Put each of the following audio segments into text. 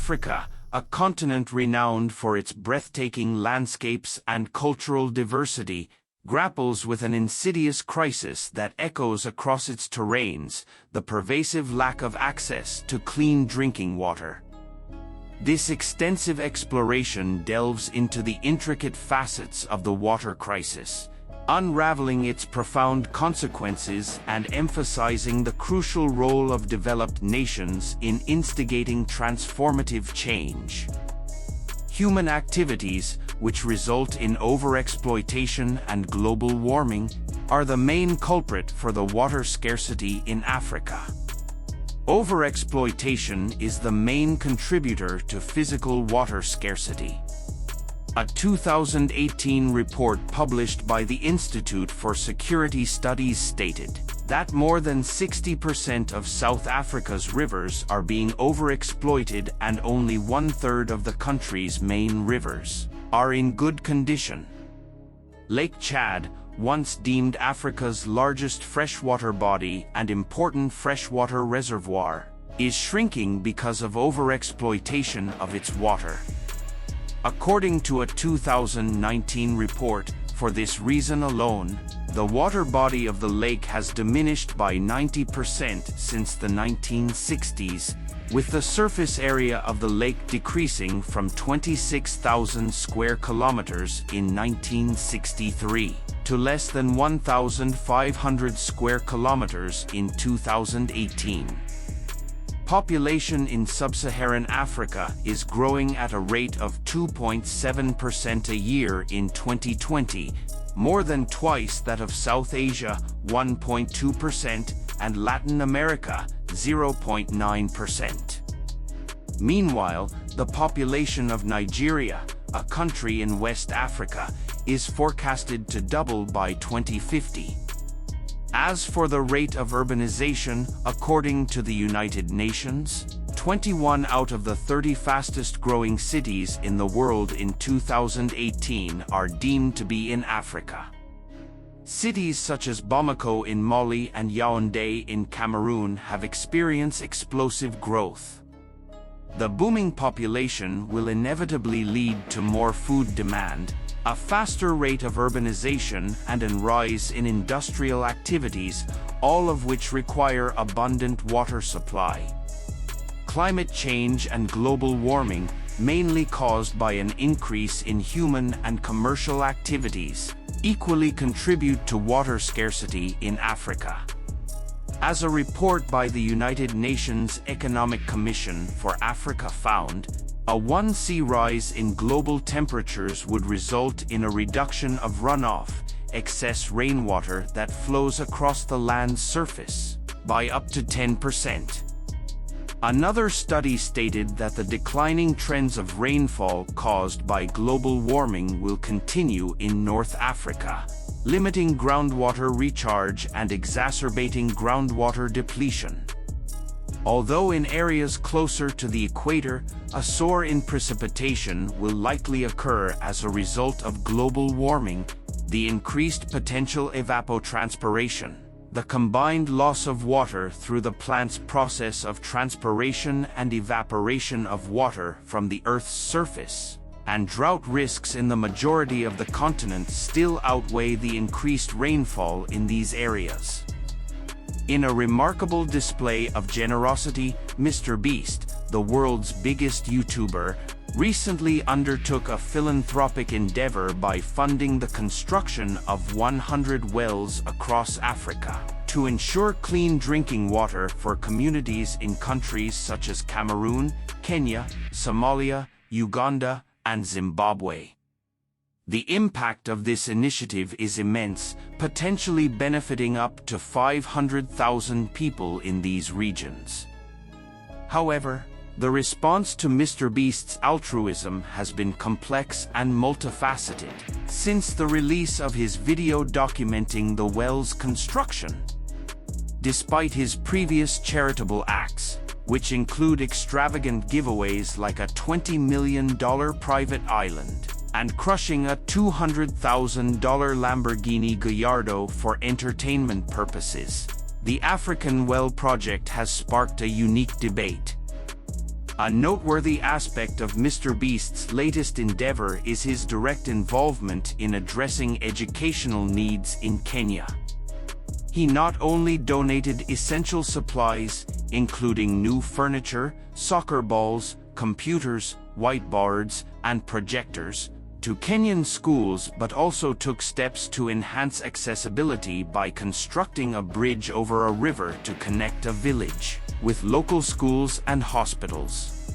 Africa, a continent renowned for its breathtaking landscapes and cultural diversity, grapples with an insidious crisis that echoes across its terrains: the pervasive lack of access to clean drinking water. This extensive exploration delves into the intricate facets of the water crisis, unraveling its profound consequences and emphasizing the crucial role of developed nations in instigating transformative change. Human activities, which result in overexploitation and global warming, are the main culprit for the water scarcity in Africa. Overexploitation is the main contributor to physical water scarcity. A 2018 report published by the Institute for Security Studies stated that more than 60% of South Africa's rivers are being overexploited, and only 1/3 of the country's main rivers are in good condition. Lake Chad, once deemed Africa's largest freshwater body and important freshwater reservoir, is shrinking because of overexploitation of its water. According to a 2019 report, for this reason alone, the water body of the lake has diminished by 90% since the 1960s, with the surface area of the lake decreasing from 26,000 square kilometers in 1963 to less than 1,500 square kilometers in 2018. Population in sub-Saharan Africa is growing at a rate of 2.7% a year in 2020, more than twice that of South Asia, 1.2%, and Latin America, 0.9%. Meanwhile, the population of Nigeria, a country in West Africa, is forecasted to double by 2050. As for the rate of urbanization, according to the United Nations, 21 out of the 30 fastest growing cities in the world in 2018 are deemed to be in Africa. Cities such as Bamako in Mali and Yaoundé in Cameroon have experienced explosive growth. The booming population will inevitably lead to more food demand, a faster rate of urbanization, and a rise in industrial activities, all of which require abundant water supply. Climate change and global warming, mainly caused by an increase in human and commercial activities, equally contribute to water scarcity in Africa. As a report by the United Nations Economic Commission for Africa found, a 1°C rise in global temperatures would result in a reduction of runoff, excess rainwater that flows across the land's surface, by up to 10%. Another study stated that the declining trends of rainfall caused by global warming will continue in North Africa, limiting groundwater recharge and exacerbating groundwater depletion. Although in areas closer to the equator, a soar in precipitation will likely occur as a result of global warming, the increased potential evapotranspiration, the combined loss of water through the plant's process of transpiration and evaporation of water from the Earth's surface, and drought risks in the majority of the continent still outweigh the increased rainfall in these areas. In a remarkable display of generosity, MrBeast, the world's biggest YouTuber, recently undertook a philanthropic endeavor by funding the construction of 100 wells across Africa to ensure clean drinking water for communities in countries such as Cameroon, Kenya, Somalia, Uganda, and Zimbabwe. The impact of this initiative is immense, potentially benefiting up to 500,000 people in these regions. However, the response to MrBeast's altruism has been complex and multifaceted since the release of his video documenting the well's construction. Despite his previous charitable acts, which include extravagant giveaways like a $20 million private island, and crushing a $200,000 Lamborghini Gallardo for entertainment purposes, the African Well Project has sparked a unique debate. A noteworthy aspect of MrBeast's latest endeavor is his direct involvement in addressing educational needs in Kenya. He not only donated essential supplies, including new furniture, soccer balls, computers, whiteboards, and projectors, to Kenyan schools, but also took steps to enhance accessibility by constructing a bridge over a river to connect a village with local schools and hospitals.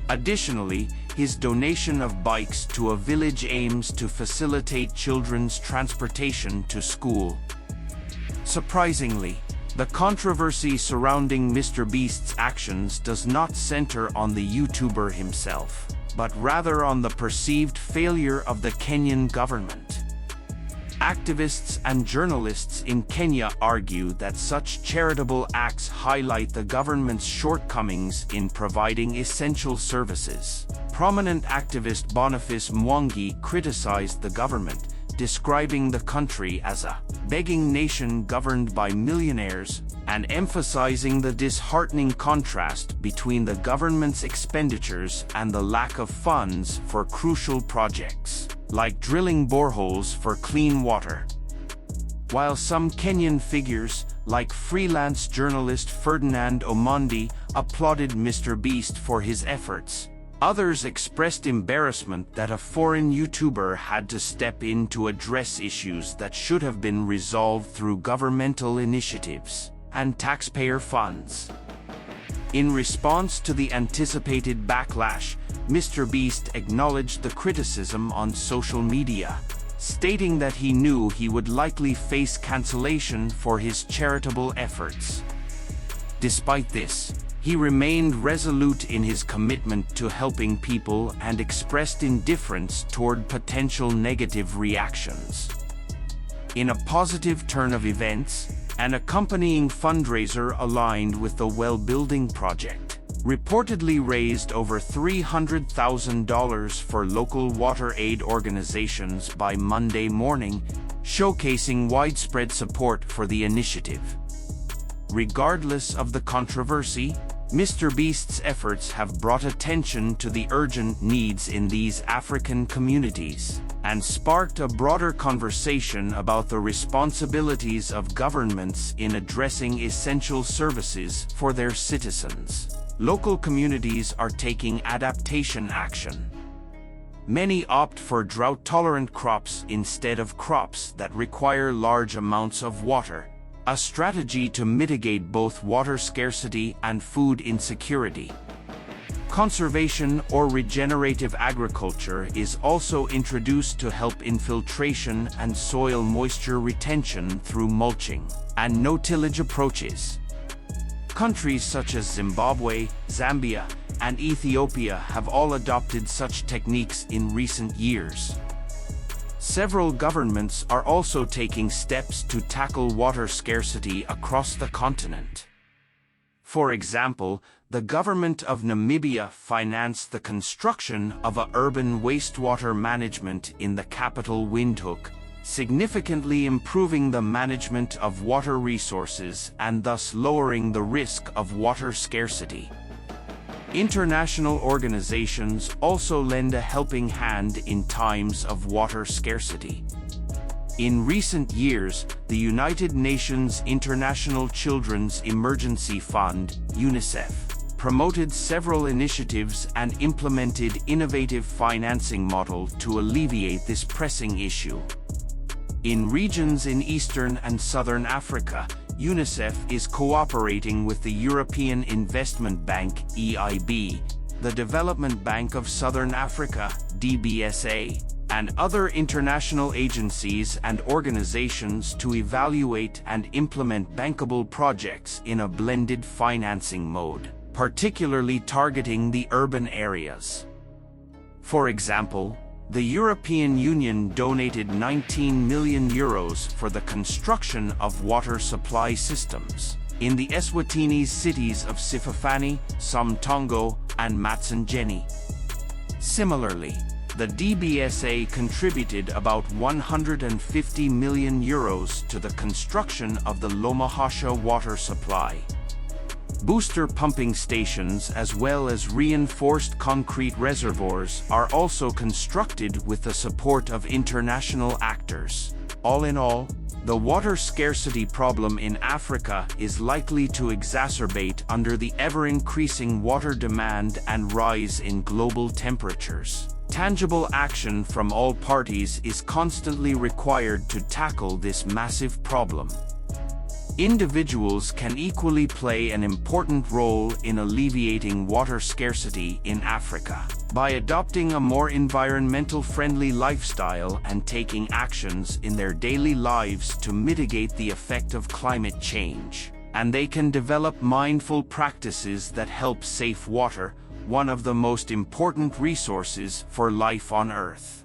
Additionally, his donation of bikes to a village aims to facilitate children's transportation to school. Surprisingly, the controversy surrounding MrBeast's actions does not center on the YouTuber himself, but rather on the perceived failure of the Kenyan government. Activists and journalists in Kenya argue that such charitable acts highlight the government's shortcomings in providing essential services. Prominent activist Boniface Mwangi criticized the government, describing the country as a begging nation governed by millionaires, and emphasizing the disheartening contrast between the government's expenditures and the lack of funds for crucial projects, like drilling boreholes for clean water. While some Kenyan figures, like freelance journalist Ferdinand Omondi, applauded MrBeast for his efforts, others expressed embarrassment that a foreign YouTuber had to step in to address issues that should have been resolved through governmental initiatives and taxpayer funds. In response to the anticipated backlash, MrBeast acknowledged the criticism on social media, stating that he knew he would likely face cancellation for his charitable efforts. Despite this, he remained resolute in his commitment to helping people and expressed indifference toward potential negative reactions. In a positive turn of events, an accompanying fundraiser aligned with the well-building project reportedly raised over $300,000 for local water aid organizations by Monday morning, showcasing widespread support for the initiative. Regardless of the controversy, MrBeast's efforts have brought attention to the urgent needs in these African communities and sparked a broader conversation about the responsibilities of governments in addressing essential services for their citizens. Local communities are taking adaptation action. Many opt for drought-tolerant crops instead of crops that require large amounts of water, a strategy to mitigate both water scarcity and food insecurity. Conservation or regenerative agriculture is also introduced to help infiltration and soil moisture retention through mulching and no-tillage approaches. Countries such as Zimbabwe, Zambia, and Ethiopia have all adopted such techniques in recent years. Several governments are also taking steps to tackle water scarcity across the continent. For example, the government of Namibia financed the construction of a urban wastewater management in the capital Windhoek, significantly improving the management of water resources and thus lowering the risk of water scarcity. International organizations also lend a helping hand in times of water scarcity. In recent years, the United Nations International Children's Emergency Fund, UNICEF, promoted several initiatives and implemented innovative financing models to alleviate this pressing issue. In regions in Eastern and Southern Africa, UNICEF is cooperating with the European Investment Bank (EIB), the Development Bank of Southern Africa (DBSA), and other international agencies and organizations to evaluate and implement bankable projects in a blended financing mode, particularly targeting the urban areas. For example, the European Union donated 19 million euros for the construction of water supply systems in the Eswatini cities of Sifafani, Somtongo, and Matsenjeni. Similarly, the DBSA contributed about 150 million euros to the construction of the Lomahasha water supply. Booster pumping stations as well as reinforced concrete reservoirs are also constructed with the support of international actors. All in all, the water scarcity problem in Africa is likely to exacerbate under the ever-increasing water demand and rise in global temperatures. Tangible action from all parties is constantly required to tackle this massive problem. Individuals can equally play an important role in alleviating water scarcity in Africa. By adopting a more environmental-friendly lifestyle and taking actions in their daily lives to mitigate the effect of climate change. And they can develop mindful practices that help save water, one of the most important resources for life on Earth.